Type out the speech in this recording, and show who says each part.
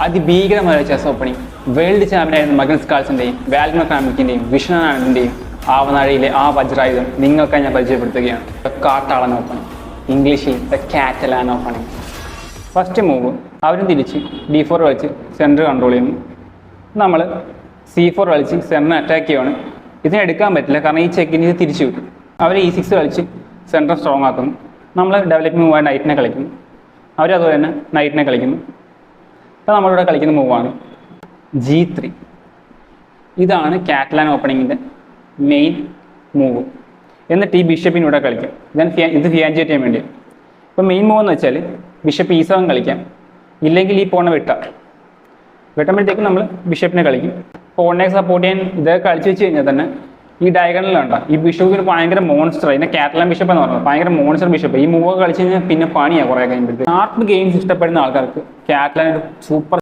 Speaker 1: അതിഭീകരമായ chess opening world ചാമ്പ്യനായിരുന്ന മഗ്നസ് കാൾസന്റെയും വാൽമർ ക്രാംനിക്കിന്റെയും വിഷ്ണുനാഥന്റെയും ആവനാഴിയിലെ ആ വജ്രായുധം നിങ്ങൾക്കായി ഞാൻ പരിചയപ്പെടുത്തുകയാണ്. കാട്ടാളൻ ഓപ്പണിംഗ്, ഇംഗ്ലീഷിൽ the Catalan opening. First move അവരും തിരിച്ച് D4 കളിച്ച് സെൻറ്റർ കൺട്രോൾ ചെയ്യുന്നു. നമ്മൾ C4 കളിച്ച് സെൻറ്റർ അറ്റാക്ക് ചെയ്യുകയാണ്. ഇതിനെ എടുക്കാൻ പറ്റില്ല, കാരണം ഈ ചെക്കിന് ഇത് തിരിച്ചു കിട്ടും. അവർ E6 കളിച്ച് സെൻറ്റർ സ്ട്രോങ് ആക്കുന്നു. നമ്മൾ ഡെവലപ്പിംഗ് മൂവായി നൈറ്റിനെ കളിക്കുന്നു. അവരതുപോലെ തന്നെ നൈറ്റിനെ കളിക്കുന്നു. അപ്പോൾ നമ്മളിവിടെ കളിക്കുന്ന മൂവാണ് G3. ഇതാണ് കാറ്റലാൻ ഓപ്പണിങ്ങിൻ്റെ മെയിൻ മൂവ്. എന്നിട്ട് ഈ ബിഷപ്പിന് ഇവിടെ കളിക്കാം. ഇത് ഫിയാൻജേറ്റ് ചെയ്യാൻ വേണ്ടിയാണ്. ഇപ്പോൾ മെയിൻ മൂവ് എന്ന് വെച്ചാൽ ബിഷപ്പ് E7 കളിക്കാം, ഇല്ലെങ്കിൽ ഈ പോണ വെട്ടുമ്പോഴത്തേക്കും നമ്മൾ ബിഷപ്പിനെ കളിക്കും. പോണിനെ സപ്പോർട്ട് ചെയ്യാൻ ഇതൊക്കെ കളിച്ച് വെച്ച് കഴിഞ്ഞാൽ തന്നെ ഈ ഡയഗണലിലുണ്ട ഈ ബിഷപ്പിന് ഭയങ്കര മോൺസ്റ്റർ, ഇതിനെ കാറ്റലാൻ ബിഷപ്പ് എന്ന് പറയുന്നത് ഭയങ്കര മോൺസ്റ്റർ ബിഷപ്പ്. ഈ മൂവ് കളിച്ച് കഴിഞ്ഞാൽ പിന്നെ പണിയാണ് കുറേ കഴിയുമ്പോഴത്തേക്ക്. ഷാർപ്പ് ഗെയിംസ് ഇഷ്ടപ്പെടുന്ന ആൾക്കാർക്ക് കാറ്റലാൻ ഒരു സൂപ്പർ